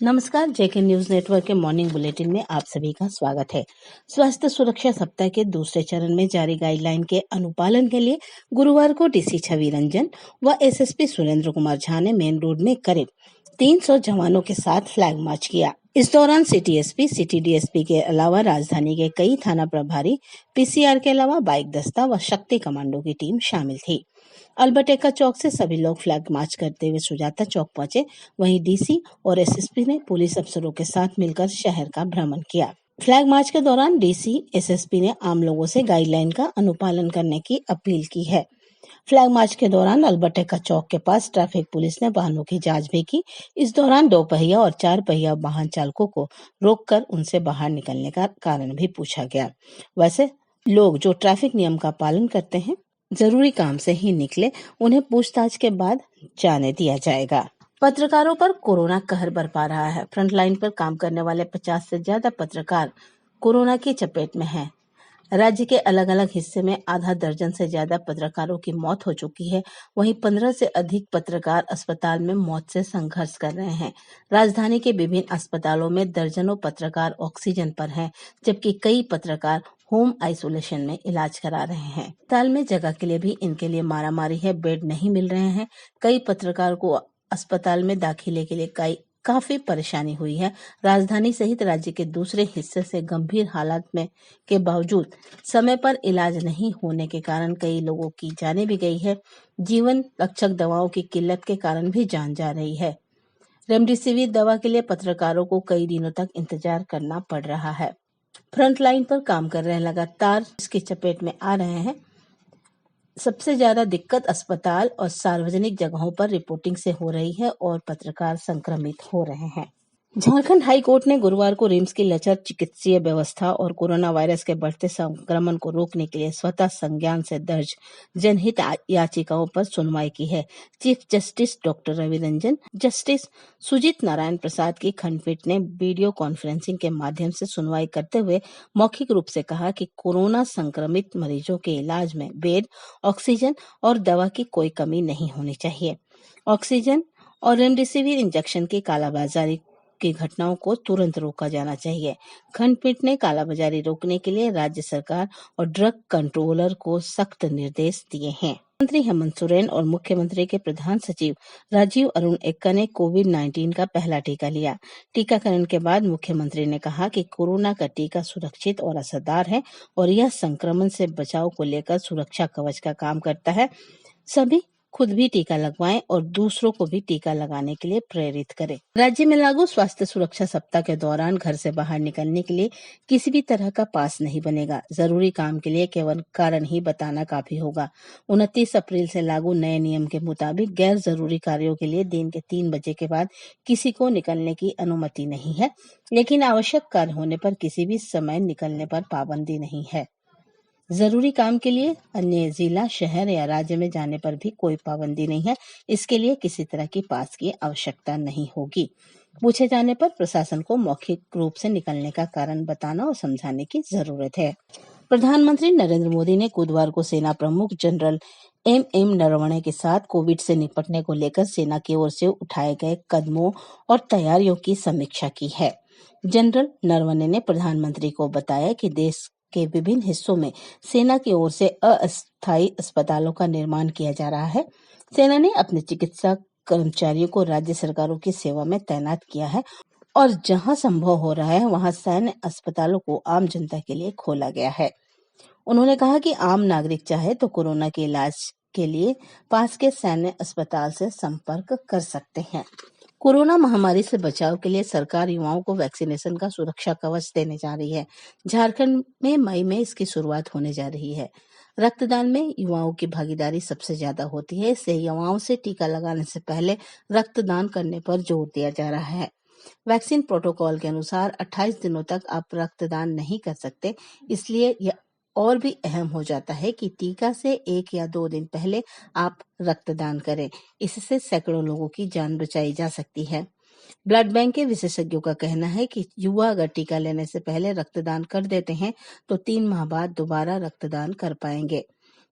नमस्कार, जेके news network के morning bulletin में आप सभी का स्वागत है। स्वास्थ्य सुरक्षा सप्ताह के दूसरे चरण में जारी गाइडलाइन के अनुपालन के लिए गुरुवार को डीसी छवि रंजन व एसएसपी सुरेंद्र कुमार झा ने मेन रोड में करीब 300 जवानों के साथ फ्लैग मार्च किया। इस दौरान सिटी एसपी, सिटी डीएसपी के अलावा राजधानी के कई थाना प्रभारी, पीसीआर के अलावा बाइक दस्ता व शक्ति कमांडो की टीम शामिल थी। अल्बर्ट एक्का चौक से सभी लोग फ्लैग मार्च करते हुए सुजाता चौक पहुंचे। वहीं डीसी और एसएसपी ने पुलिस अफसरों के साथ मिलकर शहर का भ्रमण किया। फ्लैग मार्च के दौरान डीसी, एसएसपी ने आम लोगों से गाइडलाइन का अनुपालन करने की अपील की है। फ्लैग मार्च के दौरान अल्बर्ट एक्का चौक के पास ट्रैफिक पुलिस ने वाहनों की जांच भी की। इस दौरान 2 पहिया और 4 पहिया वाहन चालकों को रोककर उनसे बाहर निकलने का कारण भी पूछा गया। वैसे लोग जो ट्रैफिक नियम का पालन करते हैं, जरूरी काम से ही निकले, उन्हें पूछताछ के बाद जाने दिया जाएगा। पत्रकारों पर कोरोना कहर बरपा रहा है। फ्रंटलाइन पर काम करने वाले 50 से ज्यादा पत्रकार कोरोना की चपेट में हैं। राज्य के अलग अलग हिस्से में आधा दर्जन से ज्यादा पत्रकारों की मौत हो चुकी है। वहीं 15 से अधिक पत्रकार अस्पताल में मौत से संघर्ष कर रहे हैं। राजधानी के विभिन्न अस्पतालों में दर्जनों पत्रकार ऑक्सीजन पर हैं, जबकि कई पत्रकार होम आइसोलेशन में इलाज करा रहे हैं। अस्पताल में जगह के लिए भी इनके लिए मारामारी है। बेड नहीं मिल रहे हैं। कई पत्रकार को अस्पताल में दाखिले के लिए काफी परेशानी हुई है। राजधानी सहित राज्य के दूसरे हिस्से से गंभीर हालात में के बावजूद समय पर इलाज नहीं होने के कारण कई लोगों की जानें भी गई है। जीवन रक्षक दवाओं की किल्लत के कारण भी जान जा रही है। रेमडेसिविर दवा के लिए पत्रकारों को कई दिनों तक इंतजार करना पड़ रहा है। फ्रंट लाइन पर काम कर रहे लगातार इसकी चपेट में आ रहे हैं। सबसे ज्यादा दिक्कत अस्पताल और सार्वजनिक जगहों पर रिपोर्टिंग से हो रही है और पत्रकार संक्रमित हो रहे हैं। झारखंड हाई कोर्ट ने गुरुवार को रिम्स की लचर चिकित्सीय व्यवस्था और कोरोना वायरस के बढ़ते संक्रमण को रोकने के लिए स्वतः संज्ञान से दर्ज जनहित याचिकाओं पर सुनवाई की है। Chief justice doctor Ravi Ranjan, justice Sujit Narayan Prasad की खंडपीठ ने वीडियो कॉन्फ्रेंसिंग के माध्यम से सुनवाई करते हुए मौखिक रूप से कहा कि कोरोना संक्रमित मरीजों के इलाज में बेड, ऑक्सीजन और दवा की कोई कमी नहीं होनी चाहिए। ऑक्सीजन और रेमडेसिविर इंजेक्शन की कालाबाजारी की घटनाओं को तुरंत रोका जाना चाहिए। खंडपीठ ने कालाबाजारी रोकने के लिए राज्य सरकार और ड्रग कंट्रोलर को सख्त निर्देश दिए हैं। मुख्यमंत्री हेमंत सोरेन और मुख्यमंत्री के प्रधान सचिव राजीव अरुण एक्का ने कोविड-19 का पहला टीका लिया। टीकाकरण के बाद मुख्यमंत्री ने कहा कि कोरोना का टीका सुरक्षित और असरदार है और यह संक्रमण से बचाव को लेकर सुरक्षा कवच का काम करता है। सभी खुद भी टीका लगवाएं और दूसरों को भी टीका लगाने के लिए प्रेरित करें। राज्य में लागू स्वास्थ्य सुरक्षा सप्ताह के दौरान घर से बाहर निकलने के लिए किसी भी तरह का पास नहीं बनेगा। जरूरी काम के लिए केवल कारण ही बताना काफी होगा। 29 अप्रैल से लागू नए नियम के मुताबिक गैर जरूरी कार्यों के लिए दिन के 3 बजे के बाद किसी को निकलने की अनुमति नहीं है, लेकिन आवश्यक कार्य होने पर किसी भी समय निकलने पर पाबंदी नहीं है। जरूरी काम के लिए अन्य जिला, शहर या राज्य में जाने पर भी कोई पाबंदी नहीं है। इसके लिए किसी तरह की पास की आवश्यकता नहीं होगी। पूछे जाने पर प्रशासन को मौखिक रूप से निकलने का कारण बताना और समझाने की जरूरत है। प्रधानमंत्री नरेंद्र मोदी ने बुधवार को सेना प्रमुख जनरल एम नरवणे के साथ कोविड से निपटने को लेकर सेना की ओर से उठाए गए कदमों और तैयारियों की समीक्षा की है। जनरल नरवणे ने प्रधानमंत्री को बताया कि देश के विभिन्न हिस्सों में सेना की ओर से अस्थायी अस्पतालों का निर्माण किया जा रहा है। सेना ने अपने चिकित्सा कर्मचारियों को राज्य सरकारों की सेवा में तैनात किया है और जहां संभव हो रहा है वहां सैन्य अस्पतालों को आम जनता के लिए खोला गया है। उन्होंने कहा कि आम नागरिक चाहे तो कोरोना के इलाज के लिए पास के सैन्य अस्पताल से संपर्क कर सकते हैं। कोरोना महामारी से बचाव के लिए सरकार युवाओं को वैक्सीनेशन का सुरक्षा कवच देने जा रही है। झारखंड में मई में इसकी शुरुआत होने जा रही है। रक्तदान में युवाओं की भागीदारी सबसे ज्यादा होती है, इसलिए युवाओं से टीका लगाने से पहले रक्तदान करने पर जोर दिया जा रहा है। वैक्सीन प्रोटोकॉल के अनुसार 28 दिनों तक आप रक्तदान नहीं कर सकते, इसलिए यह और भी अहम हो जाता है कि टीका से 1 या 2 दिन पहले आप रक्तदान करें। इससे सैकड़ों लोगों की जान बचाई जा सकती है। ब्लड बैंक के विशेषज्ञों का कहना है कि युवा अगर टीका लेने से पहले रक्तदान कर देते हैं तो 3 माह बाद दोबारा रक्तदान कर पाएंगे।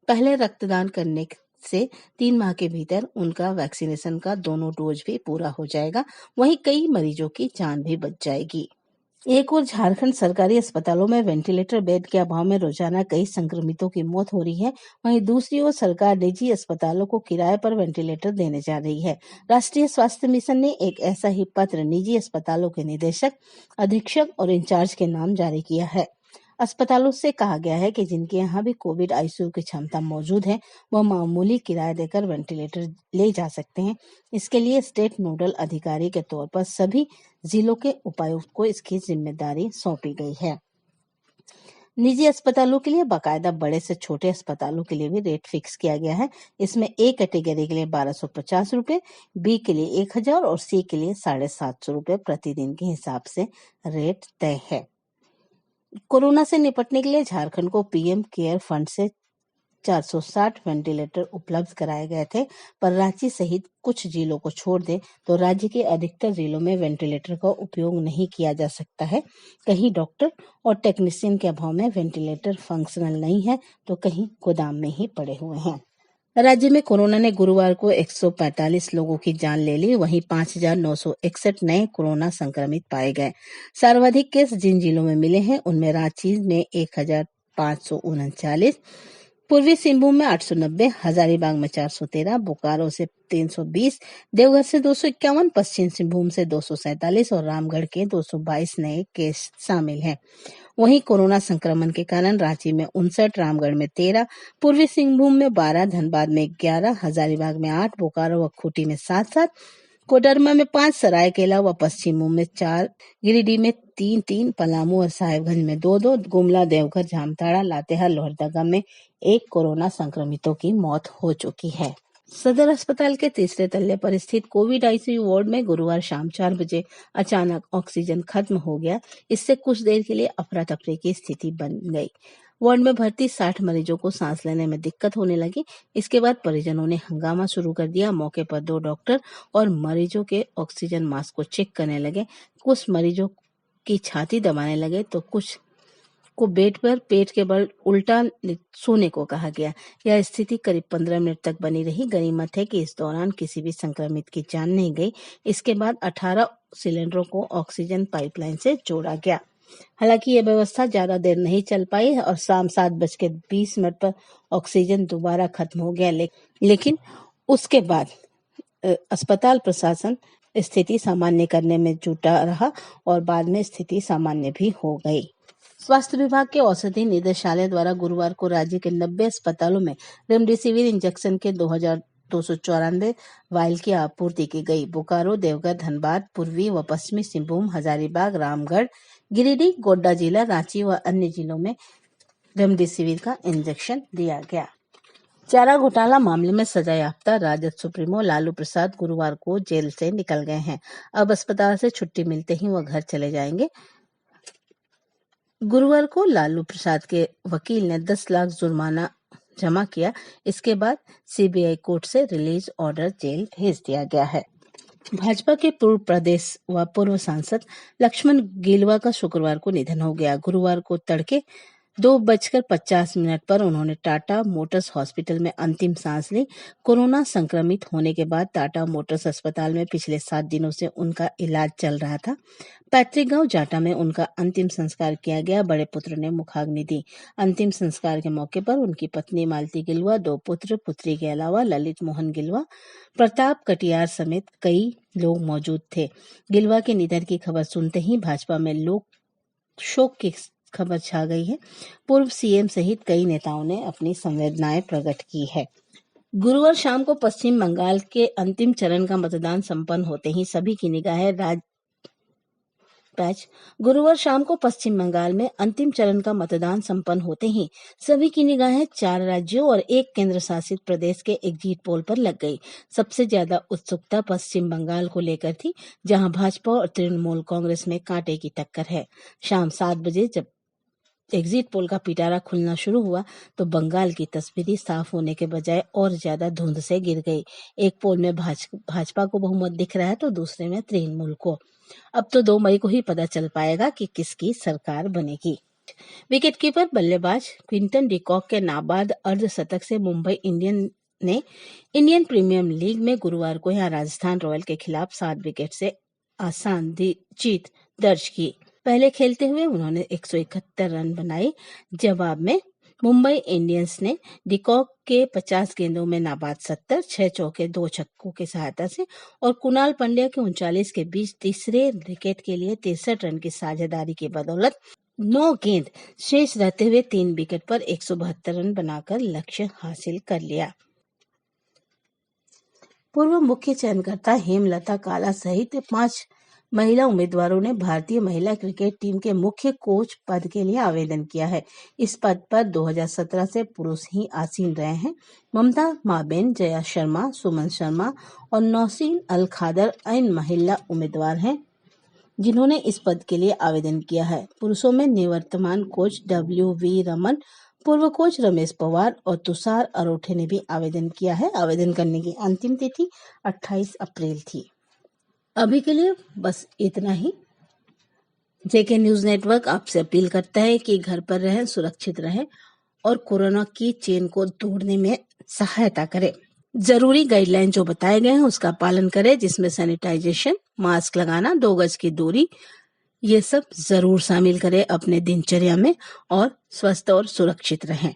पहले रक्तदान करने से 3 माह के भीतर उनका वैक्सीनेशन का दोनों डोज भी पूरा हो जाएगा। वहीं कई मरीजों की जान भी बच जाएगी। एक ओर झारखंड सरकारी अस्पतालों में वेंटिलेटर बेड के अभाव में रोजाना कई संक्रमितों की मौत हो रही है। वहीं दूसरी ओर सरकार निजी अस्पतालों को किराए पर वेंटिलेटर देने जा रही है। राष्ट्रीय स्वास्थ्य मिशन ने एक ऐसा ही पत्र निजी अस्पतालों के निदेशक, अधीक्षक और इंचार्ज के नाम जारी किया है। अस्पतालों से कहा गया है कि जिनके यहाँ भी कोविड आईसीयू की क्षमता मौजूद है, वह मामूली किराया देकर वेंटिलेटर ले जा सकते हैं। इसके लिए स्टेट नोडल अधिकारी के तौर पर सभी जिलों के उपायुक्त को इसकी जिम्मेदारी सौंपी गई है। निजी अस्पतालों के लिए बाकायदा बड़े से छोटे अस्पतालों के लिए भी रेट फिक्स किया गया है। इसमें ए कैटेगरी के लिए 1250 रुपए, बी के लिए 1000 और सी के लिए 750 रुपए प्रतिदिन के हिसाब से रेट तय है। कोरोना से निपटने के लिए झारखंड को पीएम केयर फंड से 460 वेंटिलेटर उपलब्ध कराए गए थे, पर रांची सहित कुछ जिलों को छोड़ दे तो राज्य के अधिकतर जिलों में वेंटिलेटर का उपयोग नहीं किया जा सकता है। कहीं डॉक्टर और टेक्नीशियन के अभाव में वेंटिलेटर फंक्शनल नहीं है, तो कहीं गोदाम में ही पड़े हुए हैं। राज्य में कोरोना ने गुरुवार को 145 लोगों की जान ले ली। वहीं 5,961 नए कोरोना संक्रमित पाए गए। सर्वाधिक केस जिन जिलों में मिले हैं उनमें रांची में 1,539, पूर्वी सिंहभूम में 890, हजारीबाग में 413, बोकारो से 320, देवघर से 251, पश्चिम सिंहभूम से 247 और रामगढ़ के 222 नए केस शामिल हैं। वहीं कोरोना संक्रमण के कारण रांची में 59, रामगढ़ में 13, पूर्वी सिंहभूम में 12, धनबाद में 11, हजारीबाग में 8, बोकारो व खूंटी में 7, कोडरमा में 5, सरायकेला व पश्चिम में 4, गिरिडीह में 3, पलामू और साहेबगंज में 2, गुमला, देवघर, जामताड़ा, लातेहार, लोहरदगा में 1 कोरोना संक्रमितों की मौत हो चुकी है। सदर अस्पताल के तीसरे तल्ले पर स्थित कोविड आईसीयू वार्ड में गुरुवार शाम 4 बजे अचानक ऑक्सीजन खत्म हो गया। इससे कुछ देर के लिए अफरा तफरी की स्थिति बन गई। वार्ड में भर्ती 60 मरीजों को सांस लेने में दिक्कत होने लगी। इसके बाद परिजनों ने हंगामा शुरू कर दिया। मौके पर 2 डॉक्टर और मरीजों के ऑक्सीजन मास्क को चेक करने लगे। कुछ मरीजों की छाती दबाने लगे तो कुछ को बेड पर पेट के बल उल्टा सोने को कहा गया। यह स्थिति करीब 15 मिनट तक बनी रही। गनीमत है कि इस दौरान किसी भी संक्रमित की जान नहीं गई। इसके बाद 18 सिलेंडरों को ऑक्सीजन पाइपलाइन से जोड़ा गया। हालांकि यह व्यवस्था ज्यादा देर नहीं चल पाई और शाम 7:20 पर ऑक्सीजन दोबारा खत्म हो गया। लेकिन उसके बाद अस्पताल प्रशासन स्थिति सामान्य करने में जुटा रहा और बाद में स्थिति सामान्य भी हो गई। स्वास्थ्य विभाग के औषधि निदेशालय द्वारा गुरुवार को राज्य के 90 अस्पतालों में रेमडेसिविर इंजेक्शन के 2,294 वायल की आपूर्ति की गई। बोकारो, देवघर, धनबाद, पूर्वी व पश्चिमी सिंहभूम, हजारीबाग, रामगढ़, गिरिडीह, गोड्डा जिला, रांची व अन्य जिलों में रेमडेसिविर का इंजेक्शन दिया गया। चारा घोटाला मामले में सजायाफ्ता राजद सुप्रीमो लालू प्रसाद गुरुवार को जेल से निकल गए हैं। अब अस्पताल से छुट्टी मिलते ही वह घर चले जाएंगे। गुरुवार को लालू प्रसाद के वकील ने 10 लाख जुर्माना जमा किया। इसके बाद सीबीआई कोर्ट से रिलीज ऑर्डर जेल भेज दिया गया है। भाजपा के पूर्व प्रदेश व पूर्व सांसद लक्ष्मण गिलुआ का शुक्रवार को निधन हो गया। गुरुवार को तड़के 2:50 पर उन्होंने टाटा मोटर्स हॉस्पिटल में अंतिम सांस ली। कोरोना संक्रमित होने के बाद टाटा मोटर्स अस्पताल में पिछले 7 दिनों से उनका इलाज चल रहा था। पैतृक गांव जाटा में उनका अंतिम संस्कार किया गया। बड़े पुत्र ने मुखाग्नि दी। अंतिम संस्कार के मौके पर उनकी पत्नी मालती गिलुआ, 2 पुत्र पुत्री के अलावा ललित मोहन गिलुआ, प्रताप कटियार समेत कई लोग मौजूद थे। गिलुआ के निधन की खबर सुनते ही भाजपा में लोग शोक की खबर छा गई है। पूर्व सीएम सहित कई नेताओं ने अपनी संवेदनाएं प्रकट की है। गुरुवार शाम को पश्चिम बंगाल के अंतिम चरण का मतदान संपन्न होते ही सभी की निगाहें गुरुवार शाम को पश्चिम बंगाल में अंतिम चरण का मतदान संपन्न होते ही सभी की निगाहें 4 राज्यों और 1 केंद्र शासित प्रदेश के एग्जिट पोल पर लग गई। सबसे ज्यादा उत्सुकता पश्चिम बंगाल को लेकर थी, जहां भाजपा और तृणमूल कांग्रेस में कांटे की टक्कर है। शाम 7 बजे जब एग्जिट पोल का पिटारा खुलना शुरू हुआ तो बंगाल की तस्वीर साफ होने के बजाय और ज्यादा धुंध से गिर गई। एक पोल में भाजपा को बहुमत दिख रहा है तो दूसरे में तृणमूल को। अब तो 2 मई को ही पता चल पाएगा कि किसकी सरकार बनेगी। विकेटकीपर बल्लेबाज क्विंटन डिकॉक के नाबाद अर्धशतक से मुंबई इंडियन ने इंडियन प्रीमियर लीग में गुरुवार को यहां राजस्थान रॉयल के खिलाफ 7 विकेट से आसान जीत दर्ज की। पहले खेलते हुए उन्होंने 171 रन बनाए। जवाब में मुंबई इंडियंस ने डिकॉक के 50 गेंदों में नाबाद 70, 6 चौके 2 छक्कों की सहायता से और कुणाल पांड्या के 39 के बीच तीसरे विकेट के लिए 63 रन की साझेदारी की बदौलत 9 गेंद शेष रहते हुए 3 विकेट पर 172 रन बनाकर लक्ष्य हासिल कर लिया। पूर्व मुख्य चयनकर्ता हेमलता काला सहित 5 महिला उम्मीदवारों ने भारतीय महिला क्रिकेट टीम के मुख्य कोच पद के लिए आवेदन किया है। इस पद पर 2017 से पुरुष ही आसीन रहे हैं। ममता माबेन, जया शर्मा, सुमन शर्मा और नौसीन अल खादर इन महिला उम्मीदवार हैं जिन्होंने इस पद के लिए आवेदन किया है। पुरुषों में निवर्तमान कोच WV रमन, पूर्व कोच रमेश पवार और तुषार अरोठे ने भी आवेदन किया है। आवेदन करने की अंतिम तिथि 28 अप्रैल थी। अभी के लिए बस इतना ही। JK न्यूज नेटवर्क आपसे अपील करता है कि घर पर रहें, सुरक्षित रहें और कोरोना की चेन को तोड़ने में सहायता करें। जरूरी गाइडलाइन जो बताए गए हैं उसका पालन करें, जिसमें सैनिटाइजेशन, मास्क लगाना, 2 गज की दूरी, ये सब जरूर शामिल करें अपने दिनचर्या में और स्वस्थ और सुरक्षित रहें।